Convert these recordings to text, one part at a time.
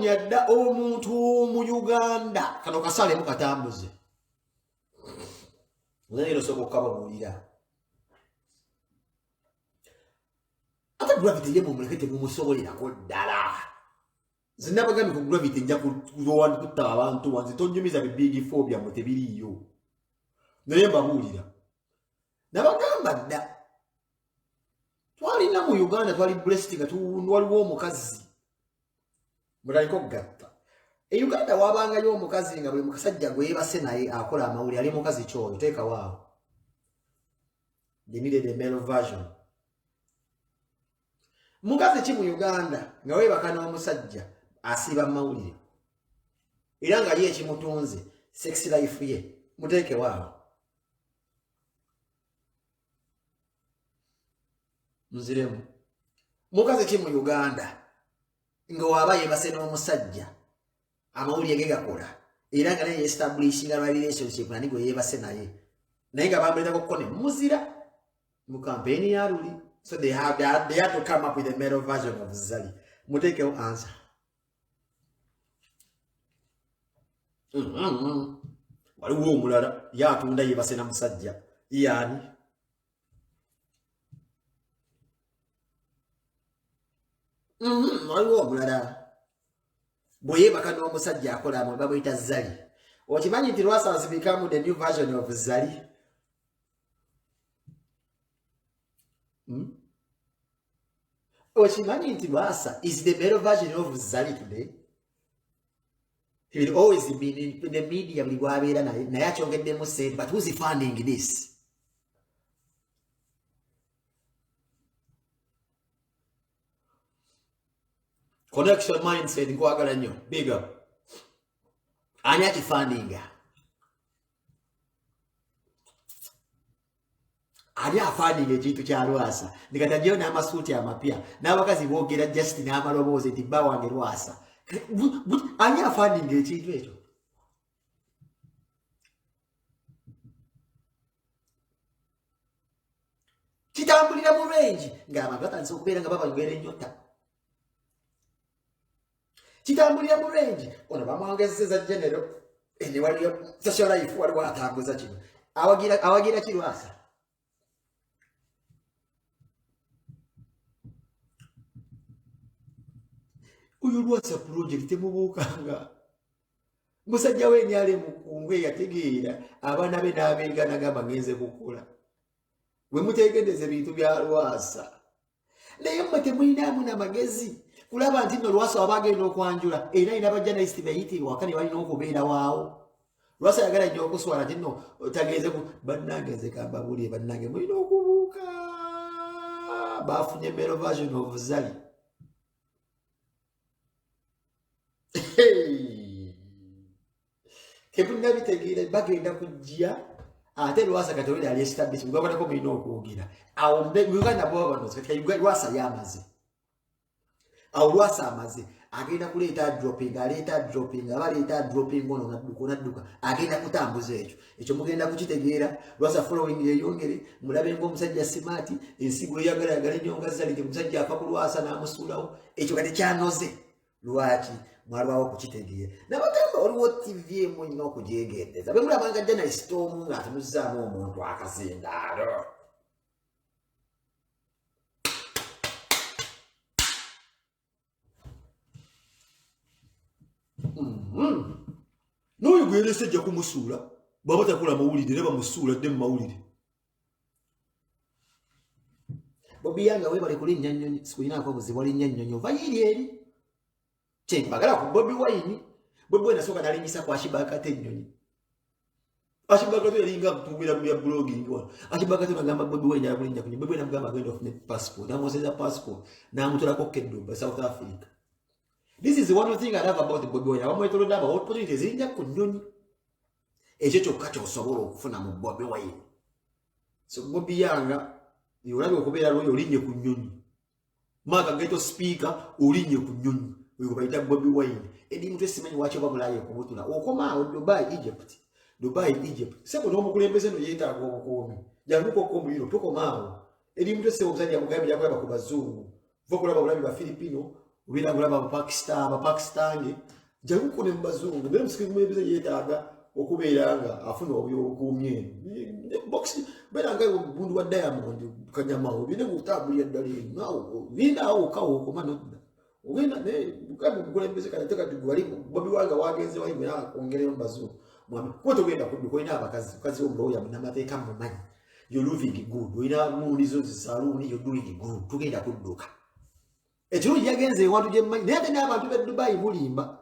Tononya dda omuntu mu Uganda kano kasale mukatambuze. Lero soboka babuulira. Ate gravity yemu mulekete mumusobolerako ddala. Zinabagambye ku gravity nja kuwandi kutta abantu wanze tonnyumiza big phobia mu tebiriyo. Naye mbabuulira. Nabagamba dda. Twalina mu Uganda twali blessed nga waliwo omukazi. Mulaliko gatta. E Uganda wabangayo omukazi nga buli mukasajja gwe yebase naye akola amawulire ali mukazi kyoyo teeka waawo. They needed a male version. Mukazi ki mu Uganda nga weebaka n'omusajja asiiba mawulire. Era nga ye ekimutunze sex life ye muteeke waawo. Muziremu. Mukazi ki mu Uganda nga waba yebase n'omusajja amawulire ge gakola era nga naye establishinga relationship nani gwe yebase naye naye nga bambuletako kone muzira mu campaign ya Luli. So they had to come up with a male version of Zali. Mutekeo answer. Waliwo omulala yatunda yebase na musajja yani waliwo omulala bweyebaka n'omusajja akola amwe babuyita Zali. Okimanyi nti Lwasa has become the new version of Zali. Okimanyi nti Lwasa is the male version of Zali today. He will always be in the media buli bwabeera naye akyongeddemu sente, but who's funding this? Connection mindset nkwagala nnyo. Big up. Ani akifundinga? Ani afundinga ekintu kya Lwasa? Ndikatajiyo n'amasuuti amapya n'abakazi boogera just n'amaloboozi nti bba wange Lwasa. Ani afundinga ekintu ekyo? Kitambulira mu range ng'abantu batandise okubeera nga babalugera ennyota. Kitambulira mu range ono bamwongezeza genero ene waliyo social life waliwo atambuza kino awagira ki Lwasa. Uyu Lwasa project temubuukanga musajja we nyale mukungwe yategeera abaana be n'abenga nagamba ngenze kukola we mutegendeze bintu bya Lwasa naye mmwe temulinamu n'amagezi kulaba nti no Lwasa abagenda okwanjula era ina abajanalisti bayitirwa wakati balina okubeera waawo. Lwasa yagala nnyo okuswala nti no tagenze bannange kamba buli bannange mulina okubuuka bafunye male version of Zali. Kebunna bitegeera bagenda kujja ate Lwasa katolera ali establish ngwabanako mulina okwogera awo Uganda bo banoze kati Lwasa yamaze. Awo Lwasa amaze agenda kuleeta dropping abaleeta dropping ono nadduka agenda kutambuza ekyo mugenda kukitegeera. Lwasa following yeyongere mulabe ng'omusajja smart ensigo eyagala nnyo nga Zali omusajja afa ku Lwasa n'amusuulawo ekyo kati kyanoze. Lwaki mwalwawo kukitegeera nabagamba oliwo TV emu nnyo okugyegendeza be mulabanga journalist omu ng'atumuzaamu omuntu akazindaalo. N'oyo gwe yalese ajja kumusuula bw'aba takola mawulire ne bamusuula dde mu mawulire. Bobi Yanga weebale kulinnya nnyonyi sikuyinaako buzibu walinnya nnyonyi ova yiri eri kyembagala ku Bobi Wine. Bobi Wine asooka n'alinyisa ku Ashibakate ennyonyi. Ashibakate yalinga kutuubira mu bya blogging wano. Ashibakate n'agamba Bobi Wine yakulinnya ku nnyonyi. Bobi Wine amugamba agenda ofune passport n'amuwozeza passport n'amutulako Kedumba South Africa. This is one thing I love about Bobi Wine. Abamwetolodde aba opportunity zirinnya ku nnyonyi. Ekyo kyokka ky'osobola okufuna mu Bobi Wine. So Bobi Yanga olabye okubeera lwoyo olinnye ku nnyonyi. Maka Geto speaker olinnye ku nnyonyi. Oyo bayita Bobi Wine. Edi mutwe simanyi lwaki bamulaye okubutula. Okomaawo Dubai Egypt. Sebo n'omukulembeze no yeetaaga obukuumi. Janguko okomuliro tokomaawo. Edi mutwe sebo omusajja amugambye yakola ku bazungu. Vokulaba bulabi ba Filipino ubira gulaba Pakistan jagu kone mbazungu bere msikini mwebeze yetaga okubeeranga afuna obyokumye box beranga bundu wa Diamond kanyama obine gutabuli yadali nawo vina awo kawo komano ogenda ne bukabu kulembeze kanateka tugwali bobi wanga wagenze wayime akongere mbazungu mwami ko togenda kuduko ina abakazi kazi ombo ya namateka mumanyi you living good ina mulizo zisaluni you doing good tugenda kuduka ekiro yagenze wantu je manyi nende n'abantu be Dubai mulimba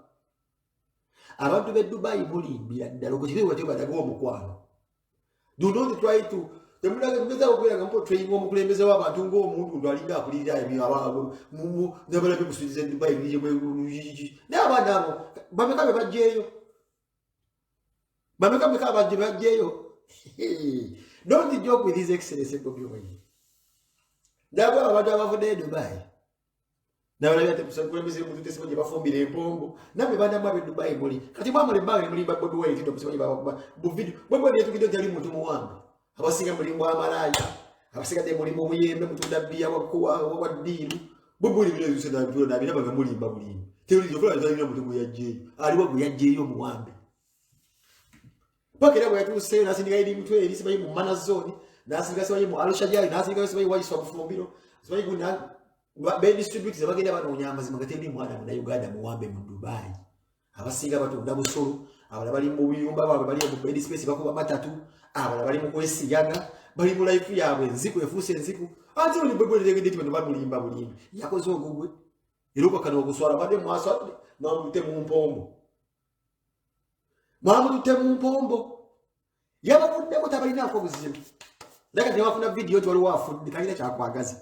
abantu be Dubai mulimbira ddala okukiri wati badaga omukwano do not try to temulaga kumeza okwera ngampo train omukulembeze w'abantu ng'omuntu ndo alinga akulira ebyo ababo mu nabala be kusuliza Dubai nije mwe n'abana abo bameka bajjeyo bameka bajjeyo don't joke with his excellency Bobi Wine dago abantu abavudde Dubai na wala yate kusembuze mu tutese banje bafumbire empombo namwe bana mwabe Dubai muli kati mwamule mbawe mulimba Bobi Wine tindo kusemaje bu video bwe yetu kidogo ali muntu muwambe abasinga mulimbo amalaya abasinga de mulimbo muyembe mutunda bia wa diru bubuli bile yusena byo na bina mulimba mulimbo teori yo fula ndio muntu muyaje ali wa muyaje yo muwambe pakera bwe yatu se nasinga ili mutwe ili sibayi mu mana zone nasinga sibayi mu Arusha jali nasinga sibayi wa iswa bufumbiro sibayi guna be distributors bagenda banoonya amazima gatendi mwana mu Uganda muwambe mu Dubai abasinga batunda busolo abala bali mu biyumba baabwe bali mu bed space bakuba matatu abala bali mu kwesiyaga bali mu life yaabwe nziku efuse nziku ati oli bwebwe legende tibano bamulimba bulimba yakoze ogugwe iruko kana okuswala bade mwaswa mwamute mu mpombo yabakudde ko tabalina ko buzibu daga tewafuna video toli wafudde kalina kyakwagaza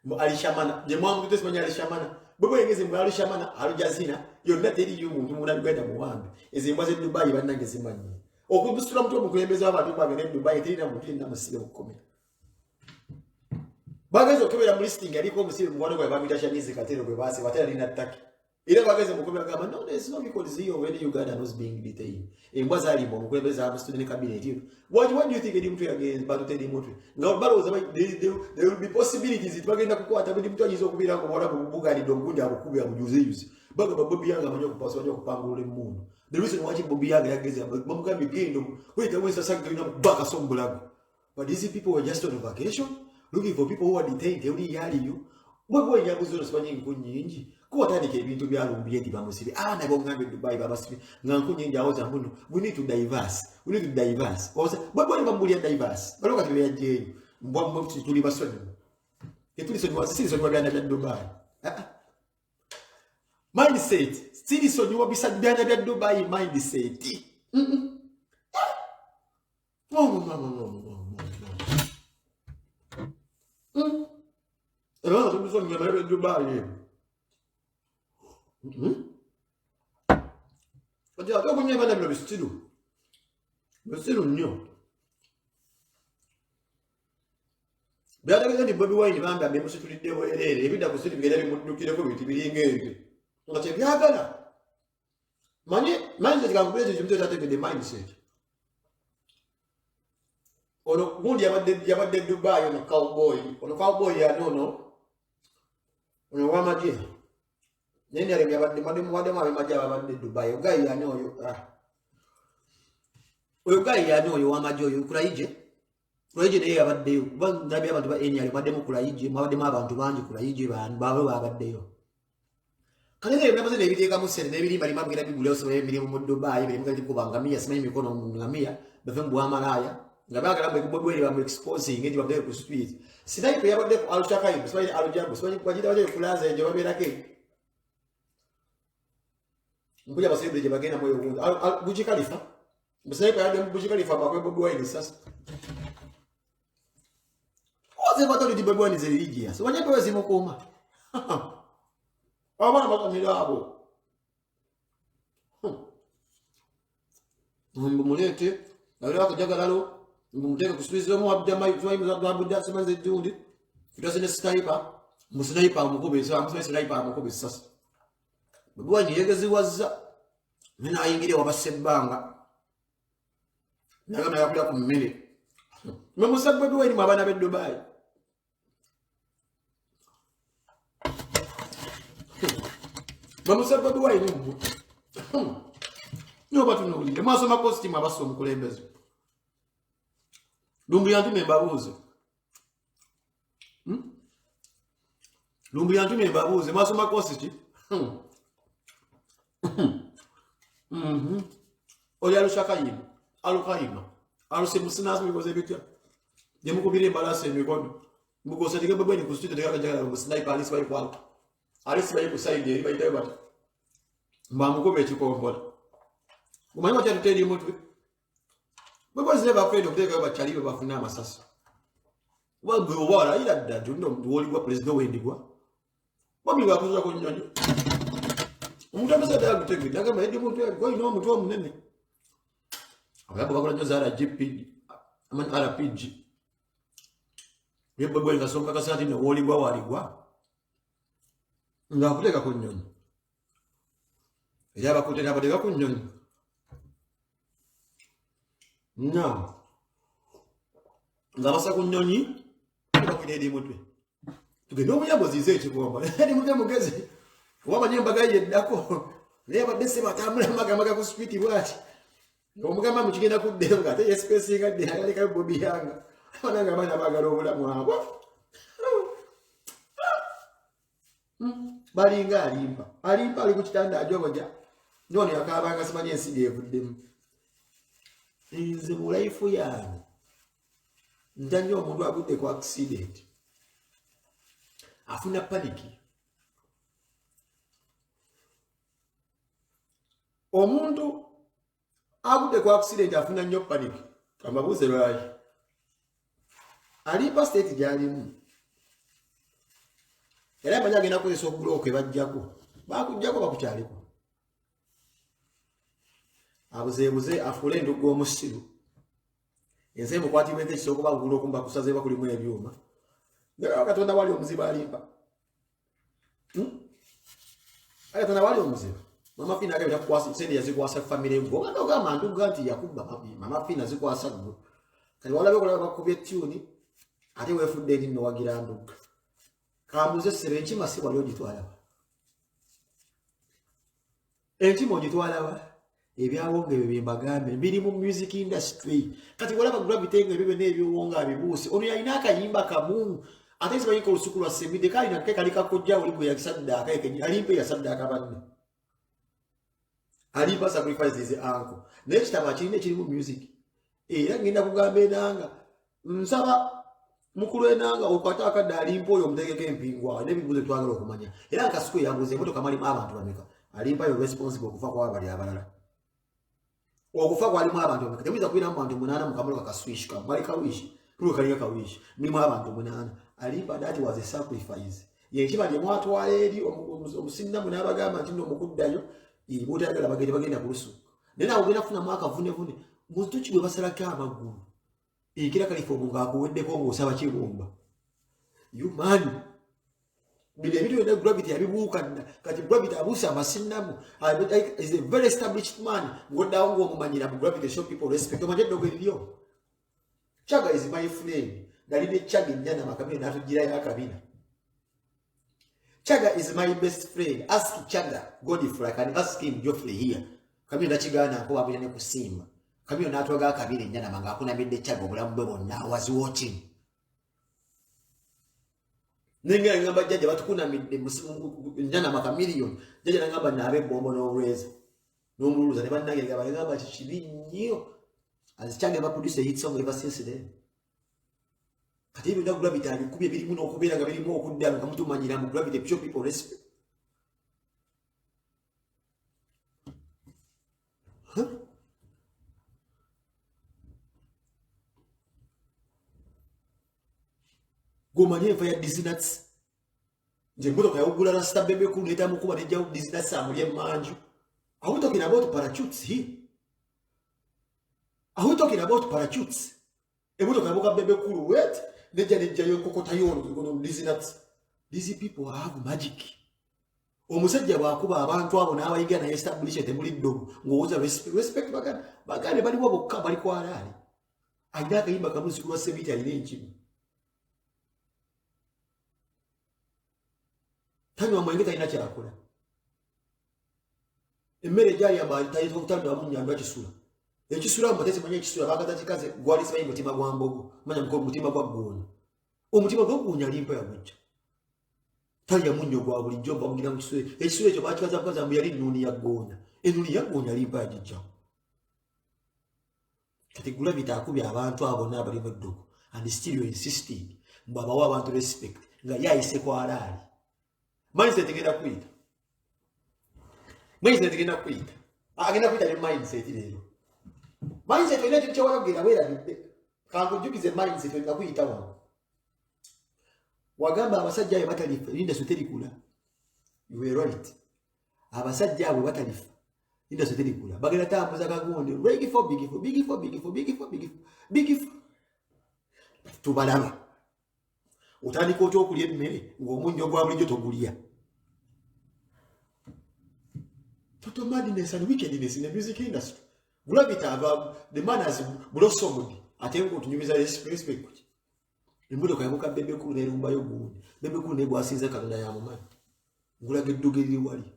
mu alishamana je mwamu tutesimanya alishamana bobo yengeze mu alishamana alujazina yonna teri yumuntu muna Uganda muwambe ezimbwa ze Dubai banange zimanyi okubusula mtu omukulembeza abantu bagende Dubai teri na muntu na musibe okukomera bagazo kebera mu listing aliko musibe muwano gwa babita shanize katero gwe base batera lina ttaki ile bagazo mukomera gamba no there is no because here when Uganda was being detained embwa zali mu mukulembeza abu student cabinet what do you think edi mtu against bado tedi mtu nga baloza there will be possibilities it bagenda kukwata bidi mtu ajizo kubira ko bora bubuga ali dongundi akukubya mujuze baga Bobi yanga manyo kupaswa nyo kupangula emundu the reason why Bobi yanga yageze bamugambi gendo wait wesa sanga ina baka sombulago but these people were just on vacation looking for people who are detained every year you bwe yabuzo sibanyingi kunyingi ko tandike ebintu byalumbiye edi bamusibe na bongambe Dubai babasibe ngankunyingi awoza muno we need to diverse oza bwe bambuli diverse baloka tuli yajeyo mbwa tuli basoni etuli sonwa sisi byana bya Dubai mindset sisi sonwa bisa byana bya Dubai mindset Era tudo sonha na Dubai. Ati ato kunye bana bino bisiru. Bisiru nnyo. Byada kandi Bobi Wine bamba be musitulidde boyerere ebida kusiri bigera bimudukire ko biti biringenge. Ngate byagala. Manye mindset ngakubeze jumto tategede mindset. Ono gundi yabadde Dubai ono cowboy ya nono. Ono wamaje. Nende ale yabadde mademu abemaje abadde Dubai. Ogayi ya noyo. Ogayi ya noyo wamaje oyo kulaije. Kulaije ne yabadde yo. Nabi abantu ba enyale mademu kulaije, mademu abantu banji kulaije babe babaddeyo. Kanene binabaze ne biteka musene ne birimba limabwira bigule osome emirimu mu Dubai, biri mukati kubangamia simanyi mikono ngamia, bave mbu amalaya. Ngabaka lambe kubobweli bamu expose ngeti babde ku street. Sidai pe yabade ku Arusha kayi, simanyi Arujambo, simanyi kwajida baje kulaza enje babera ke. Mbuja basebe je bagenda moyo wundo. Buji Khalifa. Musai pe yabade Buji Khalifa bakwe Bobi Wine sasa. Oze batoli di Bobi Wine zeligia. So wanyape wezi mukoma. Abana bakamira abo. Mulete, na kujagalalo. Muteka kusubiza mu abdama ifai muzabda semanze dundi fitase ne sniper musniper mukobe so amusai sniper mukobe sasa Bobi Wine yegezi wazza mina ayingire wabasebanga nagama yakula ku mmere memusabbe Bobi Wine mabana be Dubai bamusaba Bobi Wine mbu nyo batunuulire mwasoma costume abassa omukulembeze Lumbuya ntume mbabuuze Lumbuya ntume mbabuuze mwasoma costume oli alukayima alusemusinazi mikoze bitya yemukubira embalasi emikono mugosatike Bobi Wine ku street tekakajagala musniper alisi bali kwalo alisi bali ku side eri bayitayo bati mbamukube ekikombola umanyi watya tuteri mutwe Bobi Wine never afraid of teka bachalibe bafuna amasasi wagwe wala ila dadu ndo woli wa president wendigwa Bobi wakuza ko nyonyo umuntu amesada yakutege daga mahedi muntu ko ino muntu omunene abagabo bakola nyo zara GP aman RPG Bobi Wine ngasonga kasati no woli gwa waligwa ngakuteka ko nyonyo yaba kuteka badega ko nyonyo no ngabasa ku nyonyi bakwiredi mutwe tugende obuyabo zize ekigomba eri mutwe mugezi wabanyemba gaye dako leba dese batamula magamaga ku street bwati omugamba mukigenda kuddenga ate space gadde ali ka Bobi yanga bananga bana bagala obulamu abo balinga alimba ali ku kitanda ajogoja none yakabanga simanye ensige evuddemu nze mu life yange ndanyo omuntu agudde ku accident afuna paniki omuntu agudde ku accident afuna nnyo paniki amabuze lwaki alipa state gyalimu era amanya agenda kukozesa obuloke bajjako bakujjako bakukyaliko abuzebuze afule endugu omusiru ense mukwatibwe ekisoko babulo okumba kusaze bakulimu ebyuma ngera katonda wali omuziba alimba katonda wali omuziba mama Fina agabira kwasa sende yazikwasa family ngo ngagamba ndugu anti yakuba mama Fina zikwasa ggo kali wala bekola bakubye tune ate wefudde ndi no wagira ndugu kambuze serenchi masiba lyo gitwala enti mo gitwala ebyawonge bibimbagambe biri mu music industry kati wala bagravity ngebe n'ebyowonga bibuuse ono yalina akayimba kamu ate sibayi ko lusukulu asembide kali na kali kakojja oli bwe yakisadda akaye alimpe yasadda akabanne alipa sacrifices anko nekitaba kirine kiri mu music era ngenda kugambe nanga nsaba mukulu enanga okwata akadda alimpa oyo mutegeke empingwa nebibuze twagala okumanya era nkasuku yabuze moto kamali abantu bameka alimpa yo responsible okufa kwa abali abalala okufa kwalimu abantu bameka tebiza kuina mu bantu munana mukamalo kakaswish kamali kawishi tulo kali kawishi mlimu abantu munana alimpa that was a sacrifice yekiba lye mwatwala eri omusinna munabagamba nti ndo mukuddayo ibuta yagala bagenda kulusu nena ogenda kufuna mwaka vune muntu kigwe basalaka amagulu ekira kalifo munga akuweddeko ng'osaba kibumba you man bile video na gravity yabibuuka kati gravity abusa amasinnamu is a very established man ngoda wangu omumanyira mu gravity show people respect omanye dogo lyo Chaga is my friend dalide Chaga nyana makamira natugira yakabina Chaga is my best friend ask Chaga Godfrey can ask him Geoffrey here kamira chigana ko abulane kusimba kamira natwaga akabire nyana manga akuna midde Chaga obulamu bwe bonna was watching Nenga ngamba jaja batukuna njana maka million jaja ngamba nabe bombo no reza no muluza ne banange ngamba chichibi nnyo azichange ba produce hit song ever since then kati ibi ndagula bitali kubye biri muno okubera nga biri mu okuddala nga mtu manyira mu gravity pure people respect Gomanye fa ya disinats nje mboto kaya ogula na sta bebe ku leta mukuba ne jawu disinats amulye manju are we talking about parachutes here are we talking about parachutes mboto kaya boka bebe ku wet neja yo kokota yolo ngono disinats these people have magic omusajja bwakuba abantu abo n'abayiga na establish temuli ddogo ngowoza respect bagane bali wabokka bali kwalali aida kayimba kamuzi kuwa sebiti aline nchini Tani wa mwengeta inacha akula. emmere gyali yamba tayita okutandwa mu nyandwa kisula ekisula mbatese manya ekisula bakaza kikaze gwali simanyi mutima gwa mbogo manya mutima gwa ggoonya omutima gwa ggoonya limpa yagujja talya munnyo gwa bulijjo bamugira mu kisula ekisula ekyo bakikaza bukaza mbu yali nnuuni ya ggoonya ennuuni ya ggoonya limpa yagijja kati gula bitaakubya abantu abo n'abali mu dduku and still you insisting mbu abawa abantu respect nga yayise kwalaali mindset egenda kuyita agenda kuyita ne mindset leero mindset olina kintu kyewayogera weerabidde kankujjukize mindset olina kuyita wano wagamba abasajja ayo batalifa lindaso terikula you were right abasajja abo batalifa lindaso terikula bagenda tambuza kagonde big for tubalaba otandika okyokulya emmere ng'omunnyo gwa bulijjo togulya total madness and wickedness in the music industry gulabita the man has blossomed ate ngotunyumiza respect emmotoka yabuka bebekulu nerumbayo gundi bebekulu negwasinza Katonda ya mumanyi ngulaga edduga eriri wali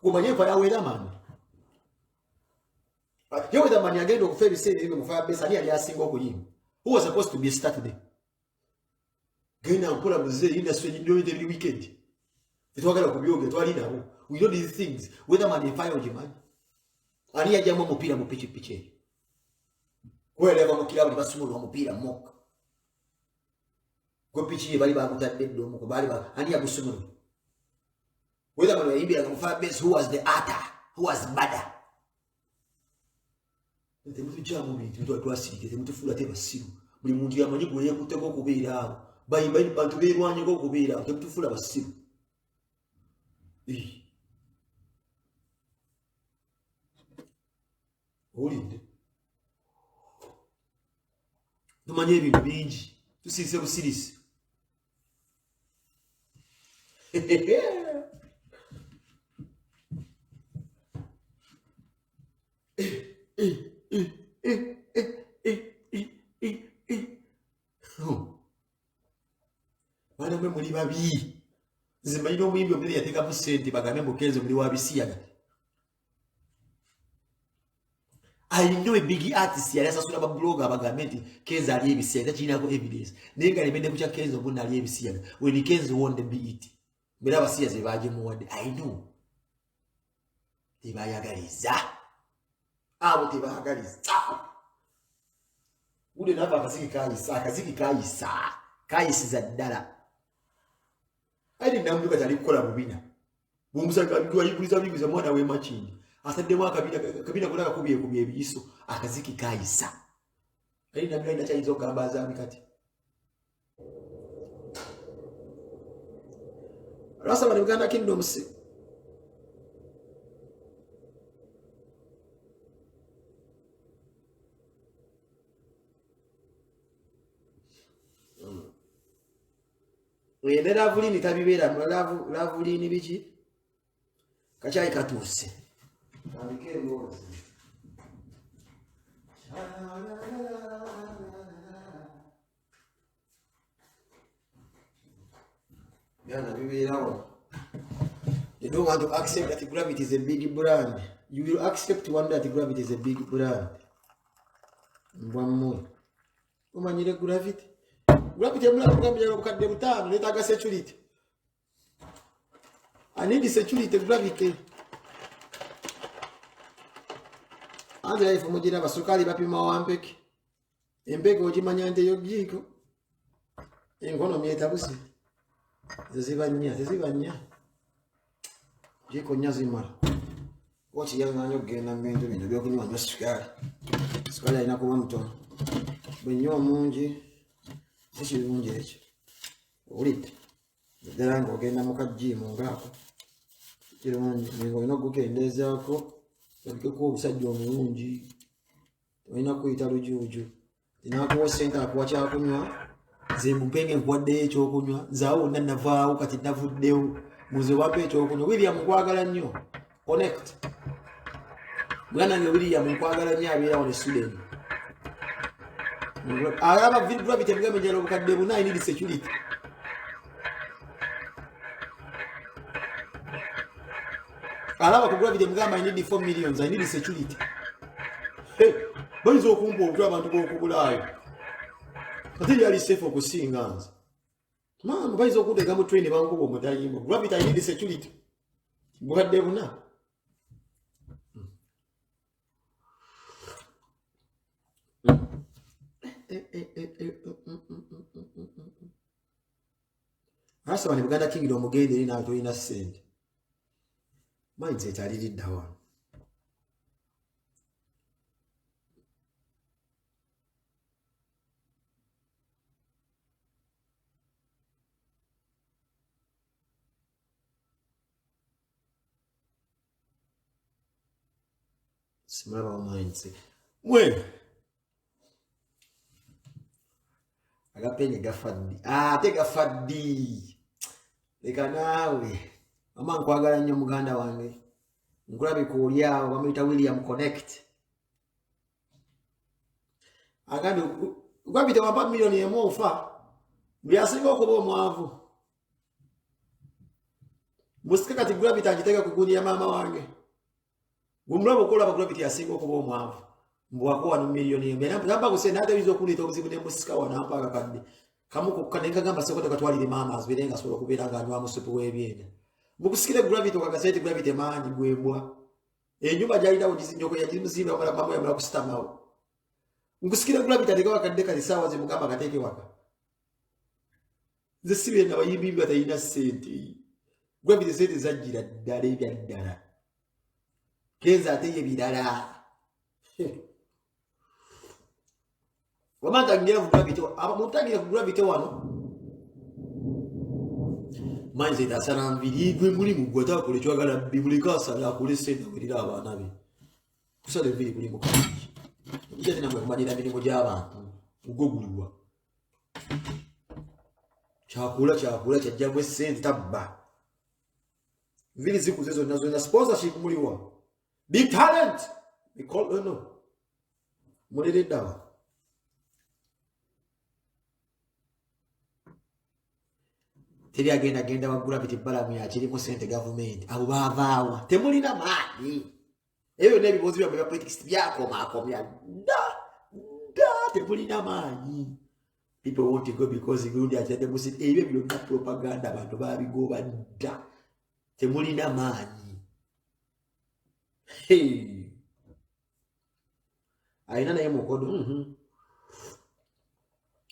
gumanye enfa yawera maani yo weatherman agenda okufa ebiseera ebyo mufa besa ani yali asinga okuyimba who was supposed to be a Saturday genda nkola muze industry ndoyite every weekend etwagala kubyoge twali nabo we know these things weatherman enfa ogimanyi ani yajjamu omupiira mu pikipiki kweleva mu kilabu basumulwa omupiira moka gwe piki bali bakutadde eddomu ko bali ani yagusumulwa weatherman yayimbira mu fa base who was the actor who was badder temutu jamu bintu twasirike temutufula te basiru buli muntu yamanyi gwe yakuteko okubeera awo bayimba ni bantu beerwanyeko okubeera awo temutufula basiru olinde tumanye ebintu bingi tusirise busirisi bana mwe muli babi zimanyi omuyimbi omuli yateekamu ssente bagambe mukenzo muli wa bisiyaga I know a big artist yali asasula ababloga abagambe nti Kenzo ali ebisiyaga takirinako evidence naye nga lebedde kukya Kenzo munna ali ebisiyaga when Kenzo won the BET mbera abasiyazi be bagimuwadde I know tebayagaliza abo tebayagaliza ude nava akaziki kayisiza ddala ali nambuka tali kukola mubina bumusaga biwayibuliza mwana we machindi asaddemu akabina kulaka kubye ebiyiso akaziki kayisa ali nambuka ina chayizo kugamba azami kati rasa bali Uganda Kingdom si Wene lavulini tabibera lavulini biki kachai katuse Kandike ngozi Yana biberawo You don't want to accept that Gravity is a big brand. You will accept one that Gravity is a big brand. One more. Umanyire Gravity. Gravity amula kugambira obukadde butaano netaga security. I need the security Gravity. Andra ifu mugira basukali bapima wampeke. Empeke ogimanya nte yogiko. Enkono myetabusi. Zezibanya. Jiko nyazimara. Wachi yanganyo genda mbintu bino byokunywa nnyo sukali. Sukali alina kuba mutono. Bwenywa mungi ekirungi ekyo. Olidde. Ddala ng'ogenda mu kajimu ngaako. Kirungi nga olina okukendeezaako olikeko obusajja omulungi. Olina kuyita lujuuju. Tinaakuwa ssente akuwa kyakunywa. Nze mpenge nkuwaddeyo ekyokunywa. Nzaawo wonna navaawo kati navuddewo. Muze wampe ekyokunywa. William nkwagala nnyo. Connect. Mwana nge William nkwagala nnyo abeerawo ne Sweden. Aba Gravity ebigambo njala obukadde buna I need security. alaba ku gravity mugamba I need 4 million, I need security. Hey, bayizo okumpa okutwa abantu b'okubulaayo ate yali safe okusinga nze mama bayizo okuteeka mu train bankuba omutayimbo gravity I need security bukadde buna asa bane Buganda Kingdom omugendere nato ina sente mindset aliridda wano. Simulaba mindset mwe agapenye gafaddi ate gafaddi leka naawe mama nkwagala nnyo muganda wange nkulabika oli awo bamuyita William Connect agambye gwabite wampa milioni emu ofa buli asinga okuba omwavu musika kati gravity agiteka ku gundi ya mama wange gumulaba okulaba gravity asinga okuba omwavu mbwako wano milioni emu namba kusenda ate bizo okuleta obuzibu ne musika wano ampa akakadde kamu kukanenga gamba seko tekatwalire mama azibirenga sobola okubeera nga anywa musupu w'ebyenda mukusikire gravity okagasete gravity maanyi gwembwa ennyumba gyalinawo gizinyoko yagimuzimba wala mama yamala kusitamawo nkusikire gravity ateka wakadde kali saawa zimugamba akateeke waka nze sibe na bayimbi batayina ssente gravity sente zajjira ddala ebya ddala kenza ate ye birala wamanga ngira gravity abamutangira gravity wano manje dasana mbiri gwe muri mugwata kole chwagala bibulika sala kole senda wirira abana be kusale mbiri kuli mukaji ije tena mwe kumanira milimo gy'abantu ugogulwa chakula chajja gwe sente tabba vili ziku zezo nazo na sponsorship muliwa big talent we call no mulele dawa teri agenda wa gravity balamu ya kiri mu sente government abo bavaawa temulina maani eyo nebibozi bya politics byako makomya da temulina maani people want to go because good at the musit ebyo byonna propaganda abantu babigoba da temulina maani hey aina naye mukodo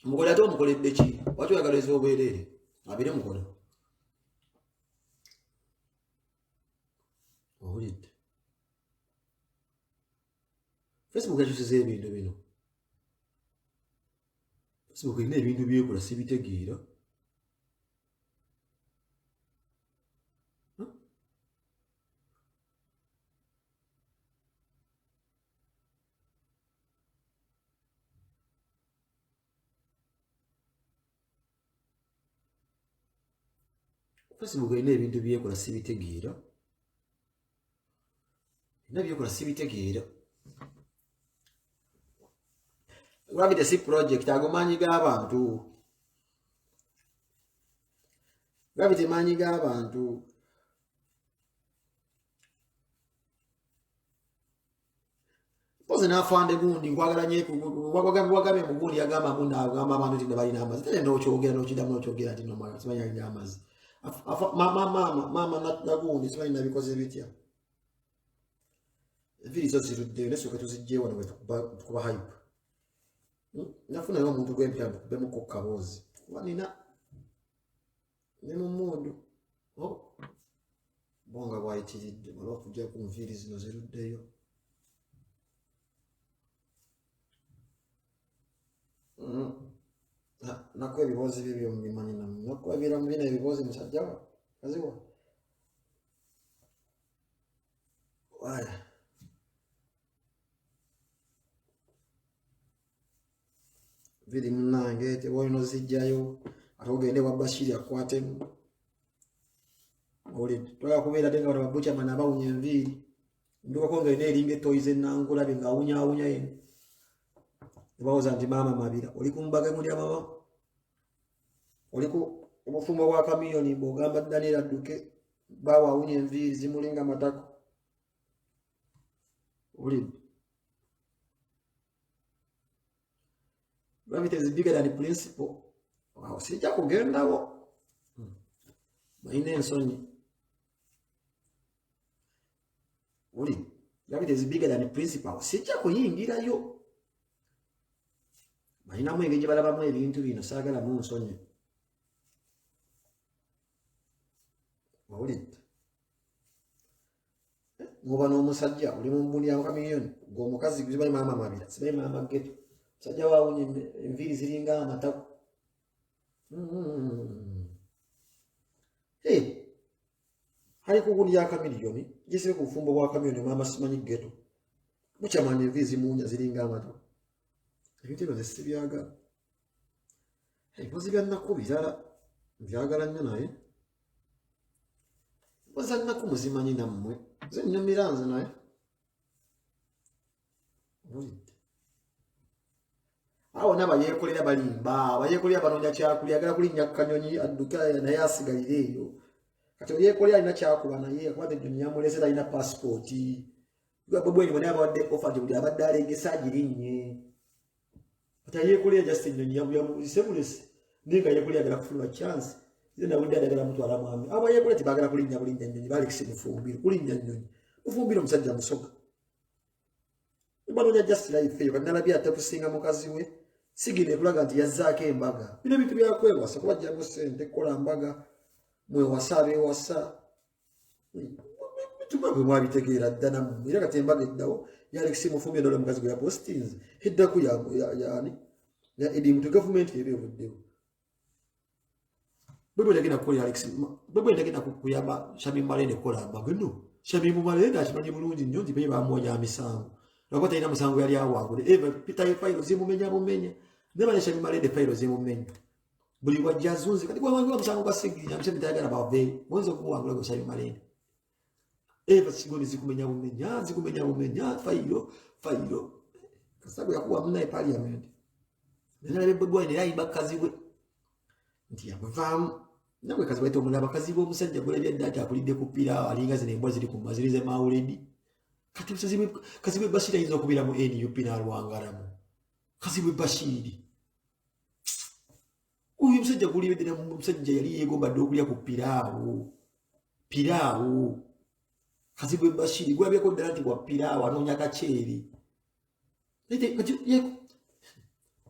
mukodo ato mukoledde ki watu yagaleza obwerere abire mukodo olidde Facebook yakyusiza ebintu bino Facebook ine ebintu byekola sibitegeera Facebook ine ebintu byekola sibitegeera ine byekola sibitegeera Gravity si project agomanyi g'abantu Gravity manyi g'abantu poze nafande gundi nkwagala nyeku wagabe mugundi agamba munda agamba abantu tinda balina amazi tene n'okyogera n'okidamu n'okyogera nti nomala sibanya alina amazi mama nagundi simanyi nabikoze bitya vili zo zirudde nesooka tuzijje wano tukuba hype nafuna yo omuntu gwempya bemuko kabozi wanina ne mu mundu bonga bwayitiridde waliwo okujja ku nviiri zino ziruddeyo nakko ebibozi bibyo mubimanyi namu nakko ebira mu bino ebibozi musajja wa kaziwa waya vili munange tewolina ozijjayo ate ogende wa Bashiri akwatemu olidde toyagala kubeera te nga bano babucamani abawunya enviiri ndukako nga ina eringa etoyiza enangulabe ng'awunyaawunya yeno nebawooza nti maama mabira oli ku mbaga muli amama oli ku obufumbo bwa kamiliyoni mbw'ogamba Daniel adduke bawo awunya enviiri zimulinga matako Gravity is bigger than the principle. Wow, sijja kugendawo. Balina ensonyi. Gravity is bigger than the principle. Sijja kuyingirayo. Balinamu engeri gye balabamu ebintu bino saagalamu nsonyi. Mawulidde. Ngoba n'omusajja oli mu mulyango kamiliyoni ng'omukazi zibayi maama mabira zibayi maama geto musajja waawunye enviiri ziringa amataku. Ali ku gundi ya kamiliyoni gisibe ku bufumbo bwa kamiliyoni maama simanyi geto mukyamanya enviiri zimuunya ziringa amataku. Ebintu ebyo nze sibyagala. Ebibozi bya nnaku birala byagala nnyo naye boza nnaku muzimanyi nammwe nze nnyumira nze naye. Awo n'abayeekolera balimba abayeekolera banoonya kyakulya agala kulinnya kanyonyi adduka naye asigalire eyo. Kati olyekolera alina kyakuba naye akuba ennyonyi yamulesera alina paasipooti. Bwebweni bwe naye abawadde ofa nti buli abadde alegesa agirinnye. Kati ayeekolera just ennyonyi yamulise bulese naye nga yeekolera agala kufunira chance. Nze nawudde adagala mutwala mwami. Abayeekolera tebaagala kulinnya ennyonyi baalekisa mufumbiro kulinnya ennyonyi. Mufumbiro musajja musoga. Banoonya just life eyo kati nalabye ate kusinga mukazi we sigine kulaga nti yazzaako embaga. Bino ebintu byakwewasa kubajjamu ssente kukola mbaga mwewasa abeewasa. Bituma bwe mwabitegeera dda nammwe era kati embaga eddawo yalekisa mufumbiro ndola mukazi gwe yapostinze eddaku yaani ya edimutu gavumenti eba evuddewo. Bwe ndagenda kukola Alex bwe ndagenda kuyamba Shamim Malende kukola mbaga no Shamim Malende akimanyi bulungi nnyo nti be bamwonya misango. Lwakota ina musango yali awangule eva Peter Failo zimumenya bumenya nebale Shamim Malende Failo zimumenya buli wajja zunzi kati kwa wangu musango kwa siginya mse bitayagala babe mwanzo kuwangula kwa Shamim Malende eva sigoni zikumenya bumenya Failo kasabu ya kuwa mna parliament nena lebe bwa ine yayi bakazi we nti yabavam nabwe kazi baito mulaba kazi bo musajja gole bya data akulide kupira alinga zine embwa zili kumazirize mauledi. Kati kazi we Bashiri ayinza okubira mu NUP n'alwangalamu. Kazi we Bashiri. Uyu musajja gulibedde mu musajja yali yeegomba dde okulya ku piraawo. Kazi we Bashiri gwabyeko ddala nti wa piraawo anoonya kaceeri.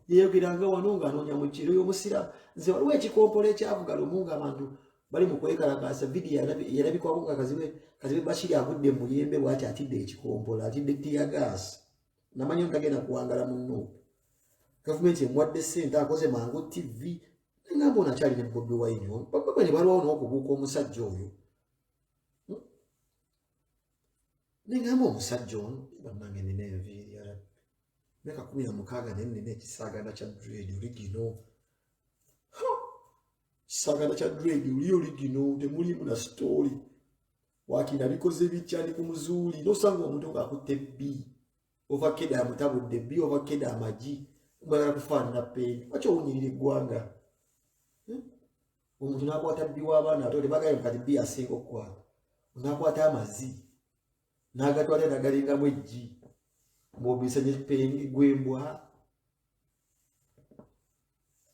Yeyogeranga wano ng'anoonya muceeri oyo musira. Nze waliwo ekikompolo ekyavuga lumu ng'abantu bali mu kwekalakaasa vidiyo yalabikwako nga kazi we Bashiri agudde mu yembe bw'ati atidde ekikompolo atidde tiyagaasi. Namanyi ntagenda kuwangala munno. Gavumenti emuwadde ssente akoze Mangu TV. Ngamba ono akyali ne Bobi Wine. Bwe ne balwawo n'okubuuka omusajja oyo. Ngamba omusajja ono bannange nina enviiri yalabbi. Myaka 16 ne nina ekisaaganda kya dread original. Kisaganda kya dread original temulimu na story. Wakina bikoze bikyali ku muzuuli nosanga omuntu ng'akutte B ovakede amutabudde B ovakede amaji mwagala kufaanana peni lwaki owunyirira eggwanga. Omuntu n'akwata B w'abaana ato tebagayo kati B asinga okukwata n'akwata amazi n'agatwala nagalingamu eggi mb'obisanye peni gwembwa.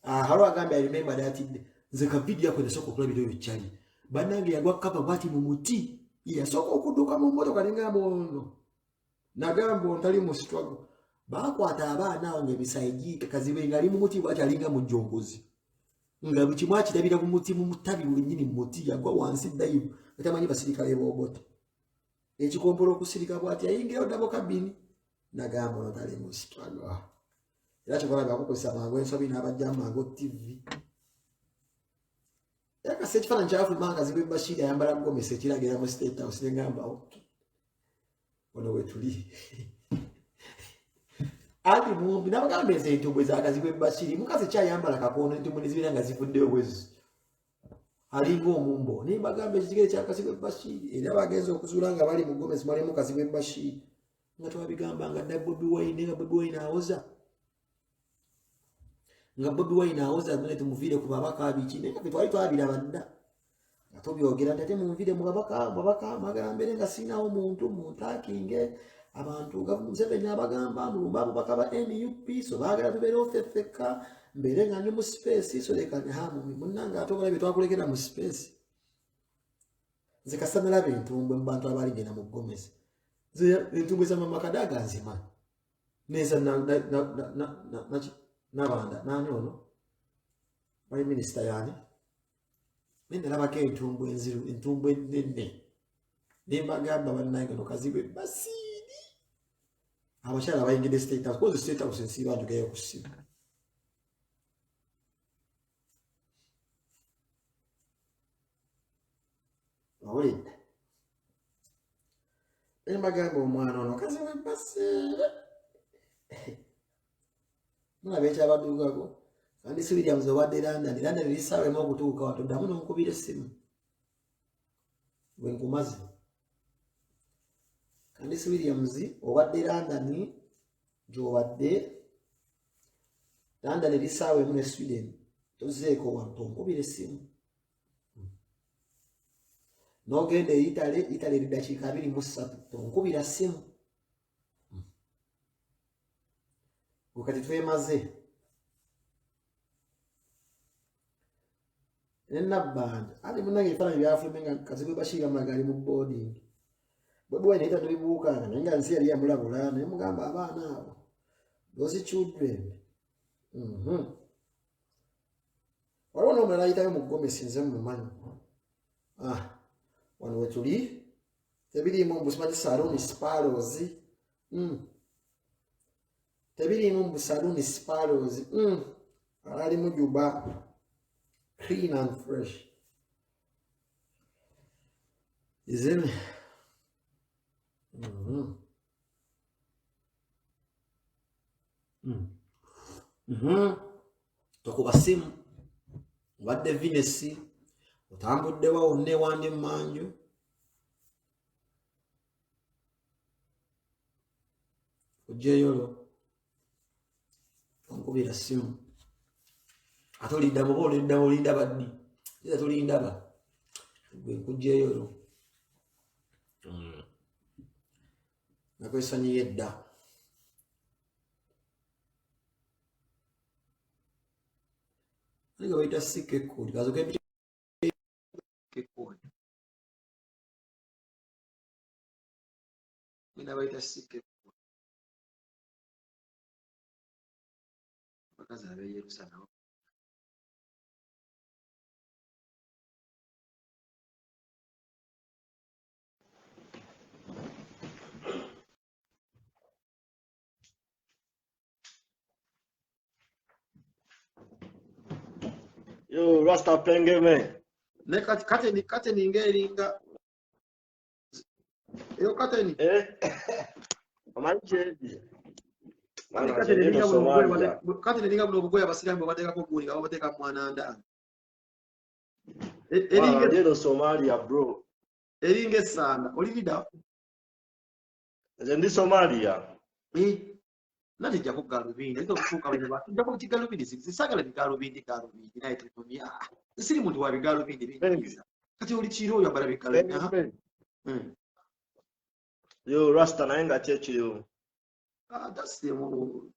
Halo agambye I remember that nze ka video yako nesoko okulaba ebyo bikyali bannange yagwa kapa bwati mu muti yasooka okudduka mu mmotoka nengamba ono nagamba ontali mu struggle baakwata abaana awo ng'ebisayigiike kazibe ng'ali mu muti bwati alinga mu jjongozi nga buli kimu akirabira ku muti mu mutabi bulinnyini mu muti yagwa wansi dayivu atamanyi basirikale boobota ekikompolo okusirika bwati ayingira oddabo kabini nagamba ono tali mu struggle era kyokola byakukozesa Mangu ensobi n'abajja Mangu TV. Yakase ekifaananyi kyafuluma nga Kazi we Bashiri ayambala gomesi ekiragira mu State House nengamba ono we tuli. Ati mumbi nabagamba entumbwe za Kazi we Bashiri mukazi kyayambala kakono entumbwe nezibira nga zivuddeyo bwezi. Alinga omumbo naye bagamba ekigere kya Kazi we Bashiri era bagenza okuzuula nga bali mu gomesi mwalimu Kazi we Bashiri nga twabigamba nga dda Bobi Wine nga Bobi Wine awoza. Nga Bobi Wine awoza nne tumuviire ku babaka abiki naye kati twali twabiraba dda nga tobyogera nti ate munviire mu babaka mwagala mbere nga sinaawo muntu muntakinge abantu gavumenti Museveni abagamba mulumba bakaba NUP so bagala tubere ofefeka mbere nga mu space so leka ne hamu munanga atokola bitwakulekera mu space nze kasamira bintumbwe mu bantu abali gena mu Gomez nze bintumbwe za mama Kadaga nzima neza nabanda nani ono Prime Minister yani nende labake intumbwe nziru intumbwe nene nimbagamba bannange no kazibwe basidi abashala bayingide state house cause state house nsiba njugayo kusiba awulidde nimbagamba omwana ono kazibwe basidi mulabe ekyabadugako kandi William zowadde London lisawe mu okutuuka watuddamu n'onkubira essimu bwenkumaze kandi Williams owadde London gy'owadde London lisawe mu ne Sweden tozeeko wantu onkubira essimu n'ogenda Italy liddakiika 23 tonkubira ssimu kati twemaze Nabanda ali munange ifana byafumenga kazibwe bashiga magali mu boarding bwe nita tulibuka nga nsi yali yamulabula ne mugamba abaana abo those children waliwo n'omulala ayitayo mu Gomez nze mumanyi wano wetuli tebirimu mbusimanyi saluni sparrows tebirimu mbu saluni sparrows ali mu Juba clean and fresh. Isn't it? Tokuba simu wadde Vinesi otambudde wa onne wandi manju ojeyolo onkubira simu atolidda mubo olinda baddi eza tolinda ba gwe kujjeyo lo nakwesanyiye dda aliga bayita sikekuli kazoka kekuli mina bayita sikekuli bakazi abe Yerusalemu Yo, Rasta Pengeme. Ne kate ningeringa. Yo kate ni. Amanchedi. Kate ninga buno bugoya basirambo bateka ko guli abo bateka mwananda. Eringe ndio Somalia bro. Eringe sana. Olivida. Ndi Somalia. Nani jako galubindi ito kufuka bene ba jako kigalubindi sisagala bigalubindi naye tutumia siri muntu wa bigalubindi bingiza kati oli chiro yo bala bigalubindi Yo Rasta naenga chechi yo that's the mo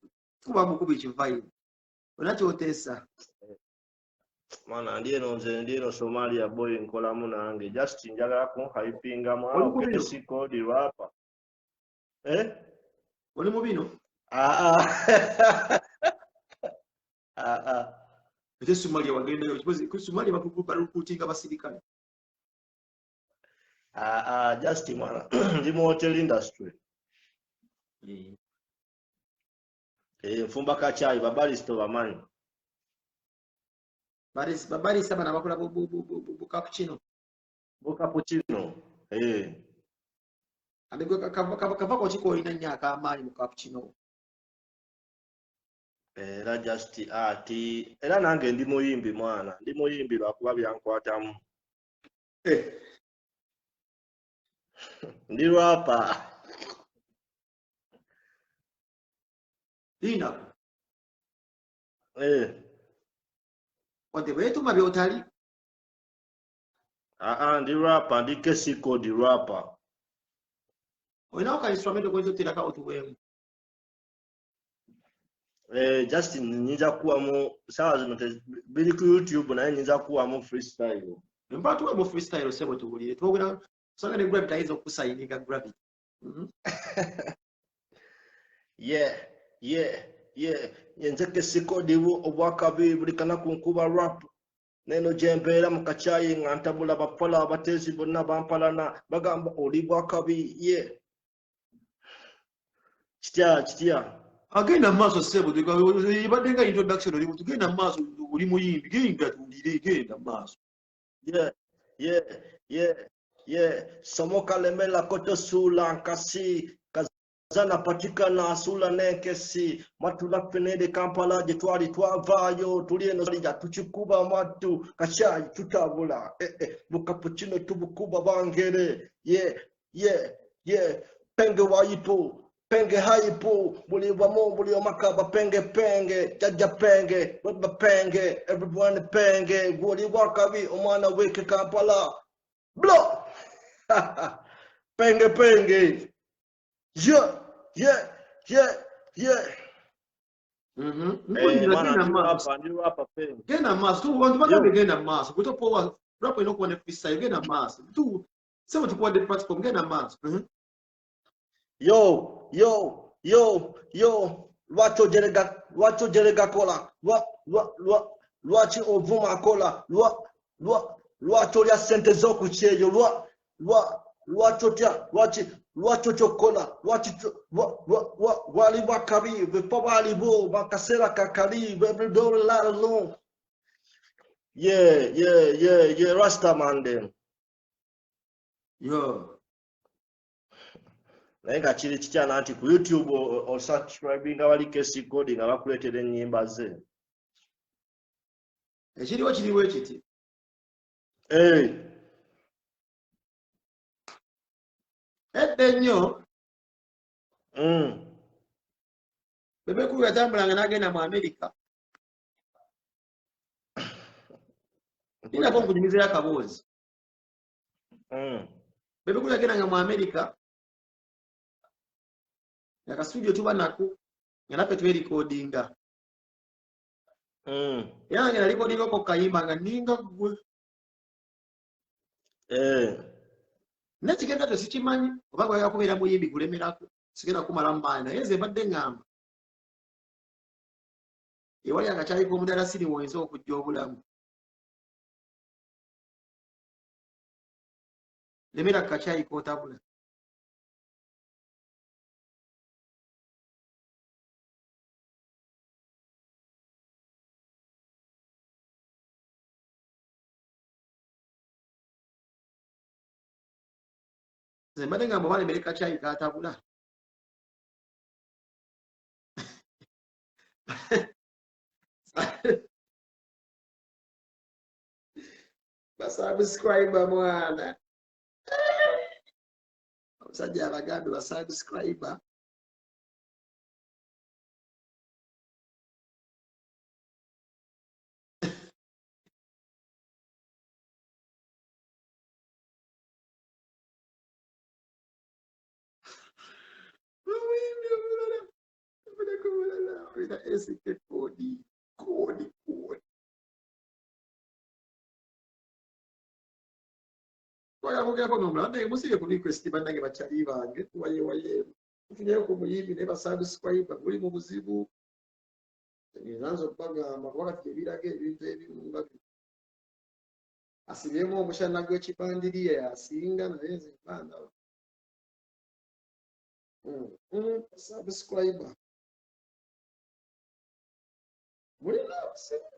kuba mukubi chivai unacho otesa mana ndieno Somalia boy nkola munange just njagala ko hypinga mu kesiko di rapa oli mubino Ete Somalia wagenda yo ku Somalia bakukupa rukutinga basirikale just mwana ndi mu hotel industry mfumba kachai babalisto bamanyi babarisa bana bakola bu cappuccino abego kava ko chiko ina nyaka amani mu cappuccino era just ati era nange ndi muyimbi mwana ndi muyimbi lwakuba byankwatamu ndi rapa Dina wate wetu mabiotali ndi rapa ndi kesiko di rapa Olina ka instrument ko tira ka otuwemu. Justin nyinza kuwamu sawa zino biri ku YouTube naye nyinza kuwamu freestyle. Mpa tuwe mu freestyle sebo tubulire. Twogera sanga ne Gravity ayizo kusayininga Gravity. Yeah. Yenzeke sikodibu obwakabi buli kana kunkuba rap. Neno jembeera mu kacayi nga ntabula bapala abatezi bonna bampalana bagamba oli bwakabi. Yeah. Kitya. Agenda maaso sebo ibadde nga introduction oli tugenda maaso oli muyimbi genda tulire genda maaso. Yeah. Somoka lemela koto sula nkasi kazana patikana sula nenkesi matula fenede Kampala gye twali twavaayo tuli eno salija tukikuba matu kacayi tutabula bukapucino tubukuba bangere. Yeah. Penge waipo penge haipo buli wamo buli omakaba penge jaja penge baba penge everyone penge buli wakabi omwana weke Kampala blo penge yeah. Genda maaso tu wantu bagabe genda maaso kutopowa rap ino kuone freestyle genda maaso tu sebo tukwa de platform genda maaso. Yo, lwacho jerega kola, lwachi ovuma kola, lwacho lya sente zoku cheyo, lwacho chokola, wali wakabi, vipawali bo, bakasera kakali, every dollar lot alone. Yeah, Rasta man then. Yo. Naye nga kiri kikyana nti ku YouTube osubscribinga bali Kesi Code nga bakuleetera ennyimba ze. Kiriwo ekiti. Edde nnyo. Bebekulu yatambulanga n'agenda mu Amerika. Ninako nkunyumizayo akaboozi. Bebekulu yagendanga mu Amerika. Yaka studio tuba nako nga naffe twe recordinga. Yange na recordinga ko kayimba nga ninga gwe. Nakigenda sikimanyi oba gwe yakubeera muyimbi gulemerako sigenda kumala maana naye nze mbadde ngamba. Ewali akakyayiko omudala siri woyinza okujja obulamu. Lemera kakyayiko otabula. Mbadde ngamba oba lemera kakyayiko atabula. Basubscribe mwana. Omusajja abagambe basubscribe. Kodi. Twayamugeko n'omulanda musire ku request bannange bakyali bange tuwaye. Tufunyeyo ku muyimbi ne basubscribe muli mu buzibu. Nzanza okubagamba kuba kati ebiraga ebintu ebimu nga bino. Asibyemu omushana gw'ekipandiriye asinga naye nze mbanda. Subscriber. Mulina obuzibu.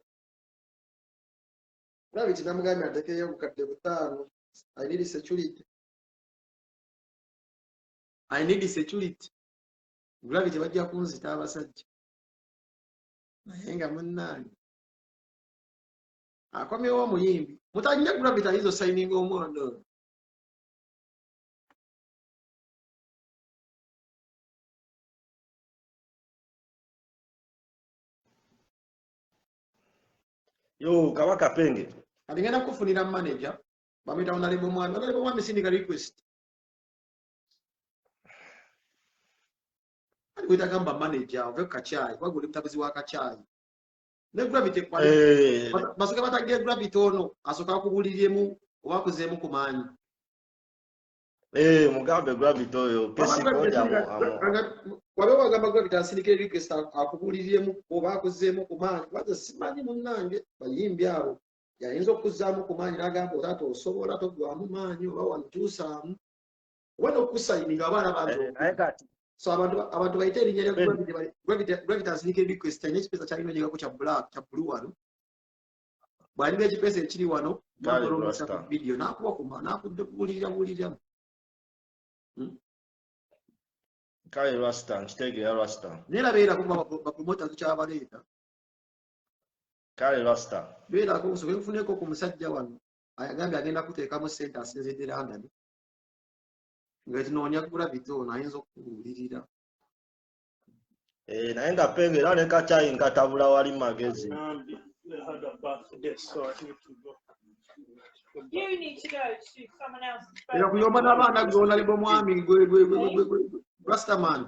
Gravity namugambye atekeyo obukadde 5. I need security. Gravity bajja kunzita abasajja. Naye nga munnange. Akomyewo omuyimbi. Mutannya Gravity ayizo signing omwondo. Yo, Kabaka Penge. Aligenda kufunira manager. Bamita onalebo mwana. Onalebo mwami sindika request. ali kwita gamba manager ove kachai wagule mtabuzi wa kachai ne gravity kwa basuka batagiye gravity ono asoka kubuliriemu obakozemu kumanyi mugambe gravity oyo kesi koja wabe wagamba gravity asindike request akubuliriemu obakozemu kumanyi baza simanyi munange bayimbi abo yayinza okuzzaamu kumanyi nagamba otata osobola togwamu manyi oba wantuusaamu oba nokusayininga abaana bantu so abantu bayite erinnya lya gravity asindike request ayina ekipesa kyalina gyegako kya blue wano bw'alina ekipesa ekiri wano mwagolomesa video nakuba kuma nakubuliriramu kale rasta nkitegera rasta nera beerako bapromota tukyabaleeta kale rasta beerako osobola kufuneko ku musajja wano ayagambye agenda kuteekamu sente asinzidde London nga tunoonya gravity ono ayinza okubuulirira naye nga penge era ne kacyayi nkatabula wali magezi. era kuyomba n'abaana gona libo mwami Rastaman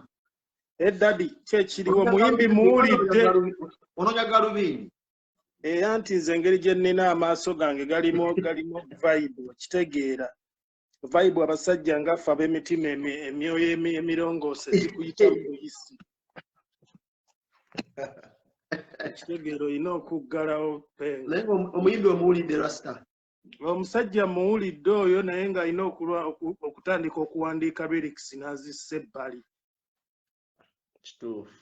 Daddy kyekiriwo muyimbi muwulidde onoonya galubindi era nti nze engeri gye nnina amaaso gange galimu vibe okitegeera vibe abasajja ngaffe ab'emitima emyoyo emirongoose zikuyita muyisi ekitegeero olina okuggalawo penga naye omuyimbi omuwulidde Rasta omusajja muwulidde oyo naye ng'alina okutandika okuwandiika lyrics n'azissa ebbali kituufu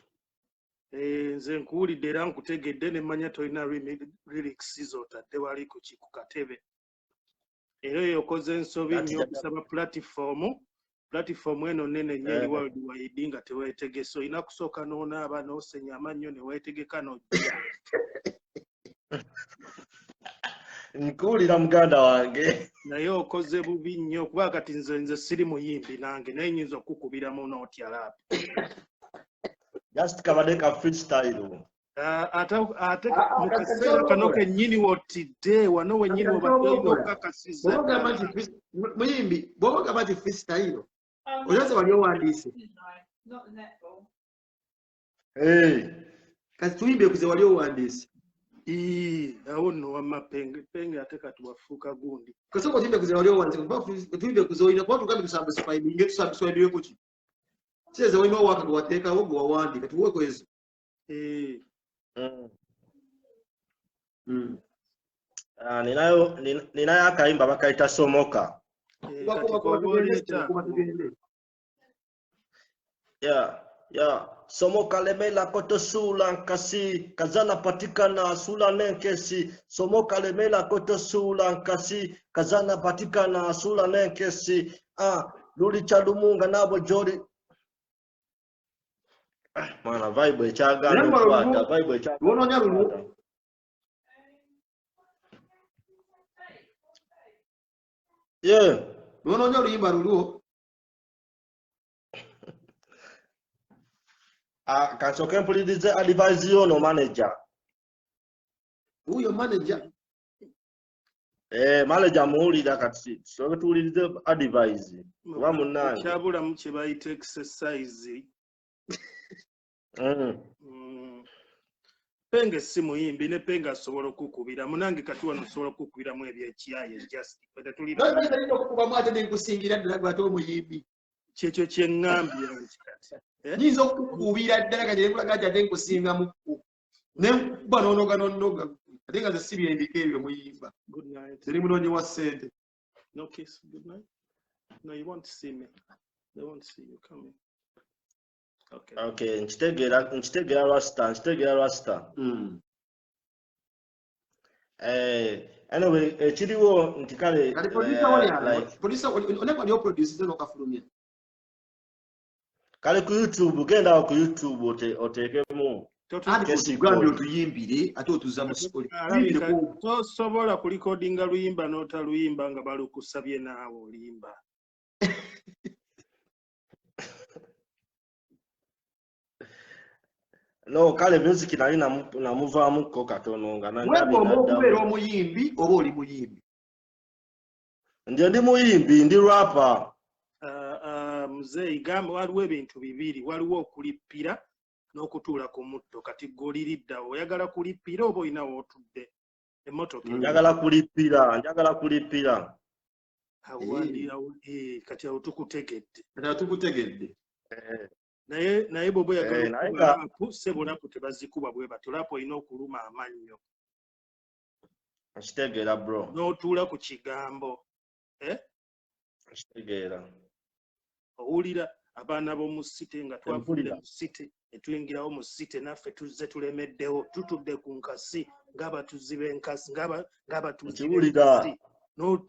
nze nkuwulidde era nkutegedde ne mmanya tolina lyrics z'otadde wali ku katebe era eyo okoze ensobi nnyo okusaba platform eno nnene nnyo eri worldwide nga teweetegese olina kusooka n'onaaba n'osenya amannyo ne weetegeka n'ojja nkuwulira muganda wange naye okoze bubi nnyo kuba kati nze siri muyimbi nange naye nyinza okukubiramu n'otya lap just kabadde ka freestyle ate mu kaseera kano kennyini wotidde wano wennyini obadde okakasiza muyimbi bw'oba ogamba nti freestyle oyaze wali owandiise kati tuyimbe kuze wali owandiise awo nno wamma penge ate kati wafuuka gundi kasoko tuyimbe kuze wali owandiise tuyimbe kuze olina kuba tugambe tusambisifayinge tusambisifayinge kuki kiyeze olina owaka gwe wateekawo gwe wawandika tuweko ezo ninayo akayimba bakayita somoka somoka lemela koto sula nkasi kazana patikana sula nenkesi somoka lemela koto sula nkasi kazana patikana sula nenkesi luli chalumunga nabo jori mana vibe ekyagala okwata vibe ekyagala lwonoonya oluyimba lulwo kansooke mpulirize advice y'ono manager uyo manager manager muwulira kati tusooke tuwulirize advice kuba munnange kyabulamu kye bayita exercise penge si muyimbi ne penge asobola okukubira munange kati wano osobola okukubiramu ebyekiyaye okukubamu ate nenkusingira ddala gwate omuyimbi kyekyo kyeŋŋambye nti kati nyinza okukubira ddala kati nekulaga nti ate nkusingamuku nenkuba nonoga nonoga ate nga ze sibyendika ebyo muyimba zeri munoonyi wa ssente no kiss good night no you won't see me they won't see you coming. Okay, nkitegera rasta. Anyway, ekiriwo nti kale kale ku YouTube genda ku YouTube oteekemu otuyimbire ate otuza mu tosobola kulikodinga luyimba n'otaluyimba nga balukusabye naawe olimba. No, kale music nali namuvaamu ko katono nga okubeera omuyimbi oba oli muyimbi ndi muyimbi ndi rapper muzeeyi gamba waliwo ebintu bibiri, waliwo okulippira n'okutuula ku mutto. Kati goliridda oyagala kulippira oba olina w'otudde emmotoka Njagala kulippira. kati awo tukutegedde. Eh. Naye bw'oba oyagala naye okuba nga- lapu, ssebo lapu tebazikuba bwe batyo. Lapu olina okuluma amannyo Nkitegeera bro. n'otuula ku kigambo. Nkitegeera. Owulira abaana b'omu site nga twavudde Mpulira. mu site ne tuyingirawo mu site naffe tuzze tulemeddewo tutudde ku nkasi ng'abatuzi b'enkasi ng'abatuuzi Nkiwulira. b'enkasi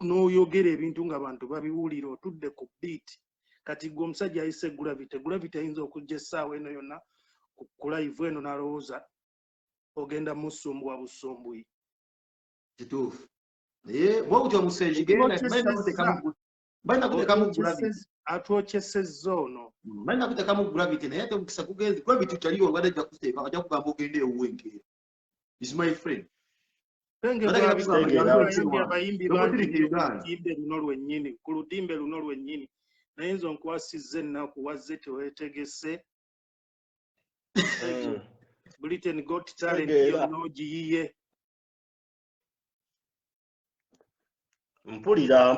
n'oyogera ebintu ng'abantu babiwulira otudde ku biiti. Kati gwe omusajja ayise gravity ayinza okujja essaawa eno yonna ku live eno n'alowooza ogenda musumbuwa busumbuyi. Kituufu. Naye bwe butyo omusenyi genda balina kuteekamu gravity. Atwokyesezza ono. Balina kuteekamu gravity naye ate omukisa gugenze gravity taliwo obadde ajja kuteeka ajja kugamba ogende ewuwenkeera. Is my friend. Penge abayimbi bangi ku ludimbe luno lwennyini naye nzo nkwasizza ennaku wazze teweetegese. Britain Got Talent yonna ogiyiye. Mpulira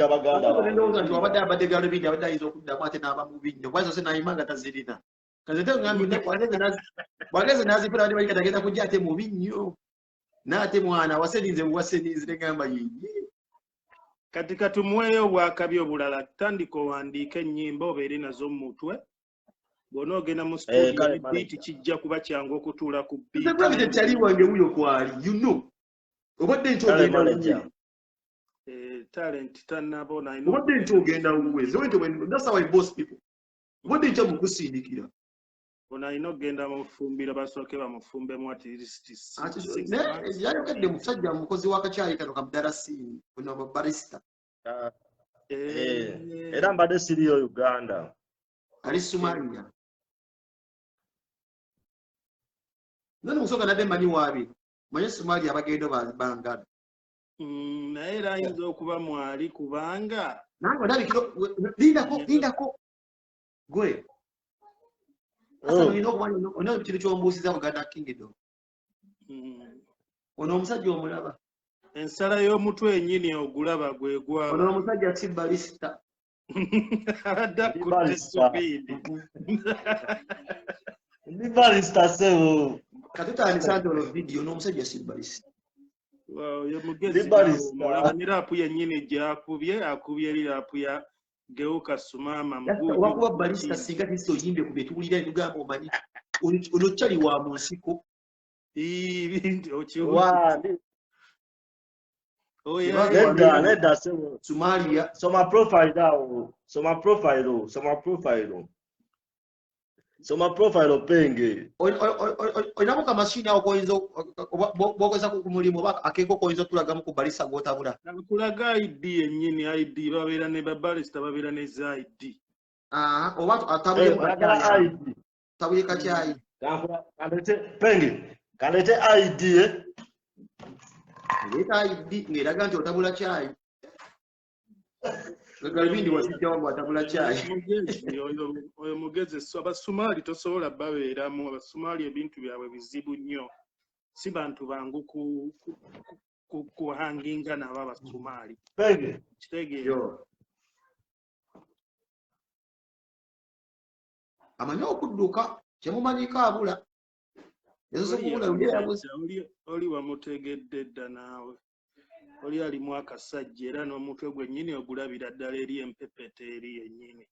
baganda Ndowooza nti wabadde abadde galo bingi abadde ayinza okuddamu ate n'aba mu binnyo kubanga zose nayima nga tazirina. Kazete ngambye bwageze n'azipira bali balikati agenda kujja ate mu binnyo. N'ate mwana waseninze buwaseninze ne gamba yiye. Kati katumuweeyo obwakabi obulala, tandika owandiika ennyimba obeere nazo mu mutwe. Bw'onoogenda mu studio biiti kijja kuba kyangu okutuula ku biiti. Gravity tali wange wuyo kwali, you know. Obadde nti ogenda wuwe. Talent tannabona. Obadde nti ogenda wuwe. That's how I boss people. Obadde nti amukusindikira. Ono alina okugenda mufumbira basooke bamufumbemu at least 6 months. Yayogedde musajja mukozi w'akacaayi kano kamudarasiini ono barista. Era mbadde siriyo Uganda. Ali Somalia. Nani musoka nabbe mmanyi waabi. Manye Somalia abagendo bangana. Naye era ayinza okuba mwali kubanga. Nange olabikiro lindako. Gwe. Asa olina okumanya olina ekintu ky'ombuusiza Buganda Kingdom. Ono omusajja omulaba. Ensala y'omutwe ennyini ogulaba gwe gwaba. Ono omusajja si balista. Abadde akutte supiidi. Ndi balista sebo. Katutandisa nti olwo vidiyo n'omusajja si balista. Oyo mugezi mulaba ne raapu yennyini gy'akubye raapu ya Geuka Sumama Mbuuji. Wakuba balista singa tisi oyimbe ku bye tuwulira ne tugamba omanyi olokyali wa mu nsiko. Nedda sebo. Somalia. Soma profile penge. Olinamu kamashini awo koyinza bw'okozesa ku mulimu oba akeeko koyinza otulagamu ku balisa gw'otabula. Nakulaga ID yennyini ID babeera ne babalista babeera ne za ID. Oba atabule kacyayi. Kalete ID Leeta ID ng'eraga nti otabula cyayi. Galibindi wasijja wangu atabula cyayi. Oyo mugezi Abasumaali tosobola babeeramu. Abasumaali ebintu byabwe bizibu nnyo. Si bantu bangu kuhanginga nabo Abasumaali. Kitegeera. Amanyi okudduka kyemumanyiko abula. Oli wamutegedde dda naawe. Oli alimu akasajja era n'omutwe gwennyini ogulabira ddala eri empepete eri yennyini.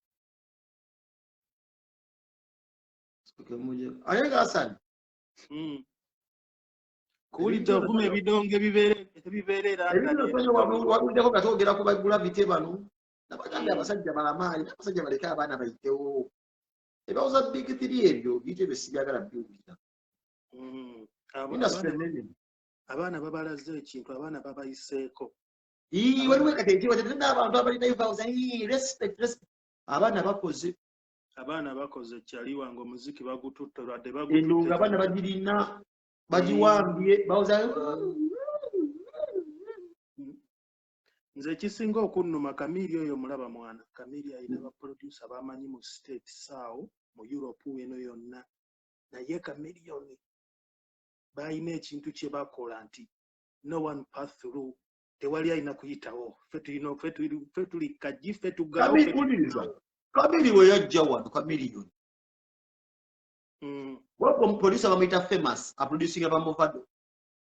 Aye Hassan. Kuwulidde ovuma ebidonge ebibeerera wabuliddeko nga twogera ku bagravity bano. Nabagambye abasajja balamaali n'abasajja baleke abaana bayitewo. Ebawuza big 3 ebyo biyite bye sibyagala biwulira. Abaana babalaze ekintu, abaana babayiseeko. Waliwo ekateekirwa n'abantu abalina ebibawuza respect. Abaana bakoze. Abaana bakoze kyaliwa ng'omuziki bagututte lwadde bagututte. Abaana bagirina bagiwambye bawuza. nze kisinga okunnuma Kamili oyo mulaba mwana. Kamili ayina ba producer bamanyi mu state saawo mu Europe eno yonna. Naye Kamiliyoni bayina ekintu kye bakola nti no one pass through. Tewali ayina kuyitawo. Ffe tuli kaji ffe tuggalawo. Kamili we yajja wano Kamiliyoni. Wapo producer bamuyita Famous a producing aba Movado.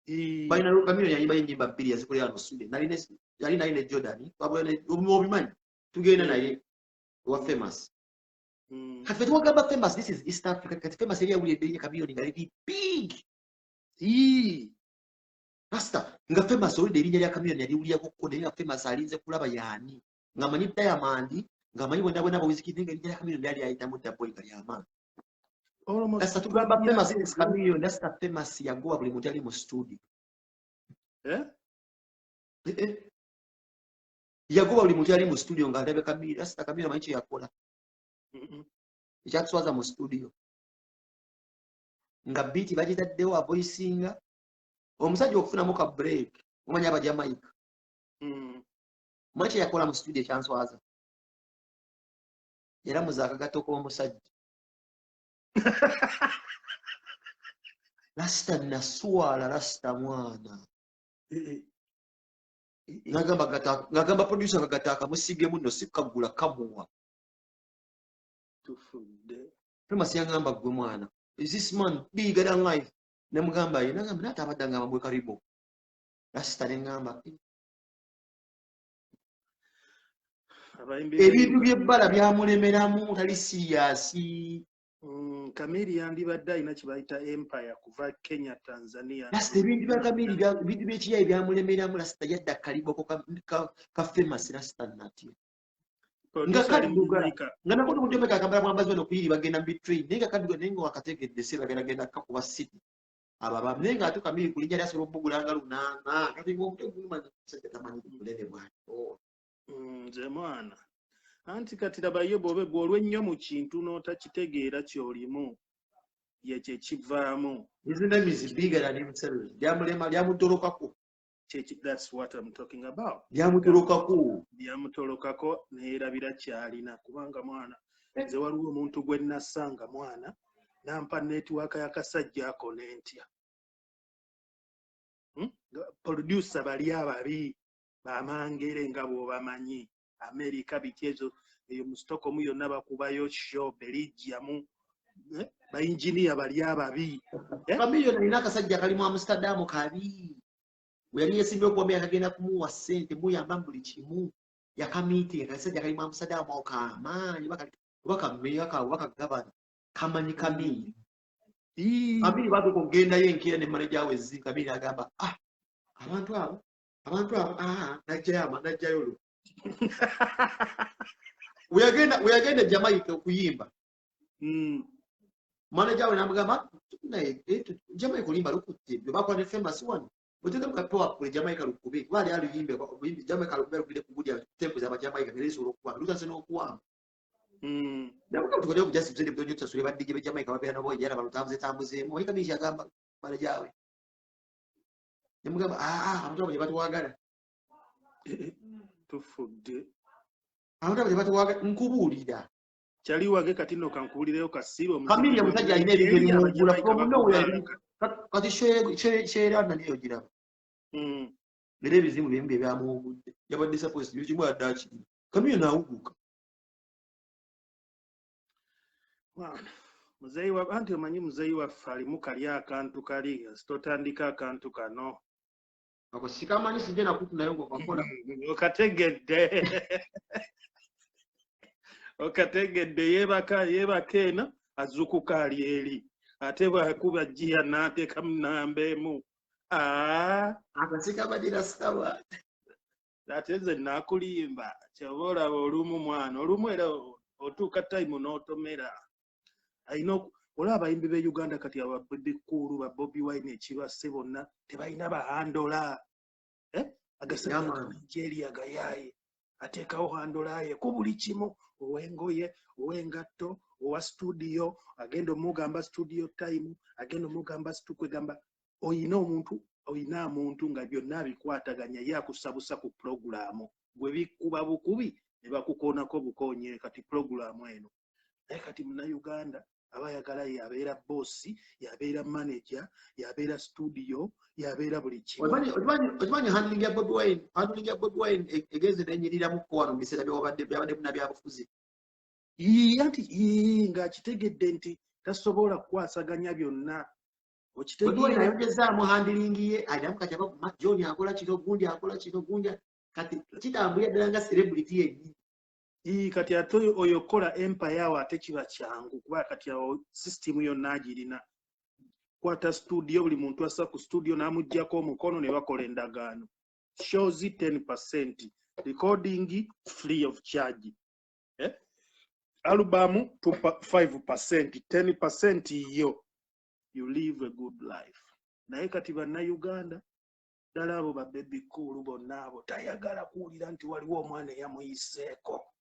Baina Kamiliyoni yayiba enyimba bbiri yazikolera no Sweden. Yali ne Jordan. Babone obimanyi. Tugenda naye wa Famous. Kati tuwagamba Famous, this is East Africa. Kati Famous eri yawulidde Kamiliyoni nga liri big. Rasta nga Famous olidde erinnya lya Kamiliyoni yaliwulirako ko naye nga Famous alinze kulaba yaani. Nga manyi Diamond, nga manyi bwena Wizkid nga erinnya lya Kamiliyoni yali ayitamu Double nga ly'amaanyi. That's tugamba Famous is Kamiliyoni. That's the Famous yagoba buli muntu ali mu studio. Yagoba buli muntu ali mu studio nga alabe Kamiliyoni. That's the Kamiliyoni manyi kye yakola. Ekyatuswaza mu studio. Nga beat bagitaddewo avoicinga. Omusajja okufunamu ka break. Omanyi aba Jamaica. Manyi kye yakola mu studio ekyanswaza. Yaramuza akagato k'omusajja. Rasta naswala Rasta mwana. Ngagamba producer kagataka musige muno sikagula kamuwa. Tufudde. Famous yangamba gwe mwana. Is this man bigger than life? Nemugamba ye nagamba nata abadanga mabwe karibu. Rasta nengamba. Ebintu by'ebbala byamulemeramu tali serious. Kamili yandibadde alina kye bayita empire kuva Kenya, Tanzania. Rasta ebintu bya Kamili ebintu by'ekiyayi byamulemeramu Rasta yadda kaliboko ka Famous Rasta nati. Nga kaduga nga nakono kujombe kakambala mwambazi wano kuyiri bagenda bitrain nenga kaduga nenga wakategedde se bagenda kakuba city ababa nenga atu Kamili kulijja lyasolo bugulanga lunanga kati ngomuntu gumanya kusajja tamanyi kulele bwano. Nze mwana anti kati labayo bobe bwolwe nnyo mu kintu n'otakitegeera ky'olimu ye kye kivaamu. His name is bigger than himself. Lyamulema lyamutolokako. That's what I'm talking about. Lyamutolokako neerabira kyalina kubanga mwana nze waliwo omuntu gwe nasanga mwana nampa netiwaaka y'akasajja ako n'entya. Producer bali ababi bamangere nga bw'obamanyi America biki ezo eyo mu Stockholm yonna bakubayo show Belgium ba engineer bali ababi. Kamiliyoni alina akasajja kali mu Amsterdam kabi. Yali yesimbe okuwambia akagenda kumuwa ssente muyamba buli kimu yakamiiti akasajja kali mu Amsterdam okamaanyi baka gavana kamanyi Kamili. Kamili bado kugenda yenkira ne manager we zi Kamili agamba abantu abo najjayo lo. we agenda Jamaica okuyimba. Manager we namugamba Jamaica kulimba lukutte bakola ne Famous one. Utenda mkapewa kule Jamaica lukube wale aliyimbe kwa Jamaica lukube kubudia tempo za Jamaica ngelezo lokwa luta seno okuwa na mukatukole kujasi mzende bdojo tasule badije Jamaica bapera nabo yara balutamuze tambuze mo hika bisha gamba bale jawe nemugamba abantu abye batuwagala tufudde abantu abye batuwagala nkubulira chali wage katino kankubulireyo kasiro Kamili ya musajja ine bigeri mu gula from nowhere kati shera naniyo gira. Bere bizimu bembe byamugudde yabadde suppose byo kimwa dachi Kamili nawuguka. Muzeyi wa anti omanyi muzeyi wa fali mukali akantu kali asitotandika akantu kano ako sikamanyi sije nakutu nayo ngo bakola okategedde yebakena azukuka ali eri ate bwakuba jia nateeka munambeemu akasika badira sitawa ate nze nakulimba kyoba olaba olumu mwana olumu era otuuka time n'otomera alina olaba abayimbi b'e Uganda kati ababbi kulu ba Bobi Wine ekirwasse bonna tebalina bahandola agasajja Nigeria gayaye ateekawo handola ye ku buli kimu ow'engoye ow'engatto owa studio agenda omugamba studio time agenda omugamba kwegamba oyina omuntu oyina muntu nga byonna bikwataganya yakusabusa ku programu gwe bikuba bukubi ne bakukoonako bukonye kati programu eno naye kati munnayuganda aba ayagala yabeera bossi yabeera manager yabeera studio yabeera buli kimu. Okimanyi handling ya Bobi Wine egenze nenyiriramuko wano mu biseera byabadde muna byabufuzi anti ng'akitegedde nti tasobola kukwasaganya byonna. Bobi Wine ayongezaamu handling ye ajamu kati John akola kino gundi akola kino gundi kati kitambulira ddala nga celebrity yennyini. Kati ate oyo kola empire awo ate kiba kyangu kuba kati awo system yonna agirina. Kwata studio buli muntu assa ku studio n'amuggyako omukono ne bakola endagaano. Shows 10%, recording free of charge. Album 5%, 10% yo. You live a good life. Naye kati bannayuganda ddala abo ba baby cool bonna abo tayagala kuwulira nti waliwo omwana eyamuyiseeko.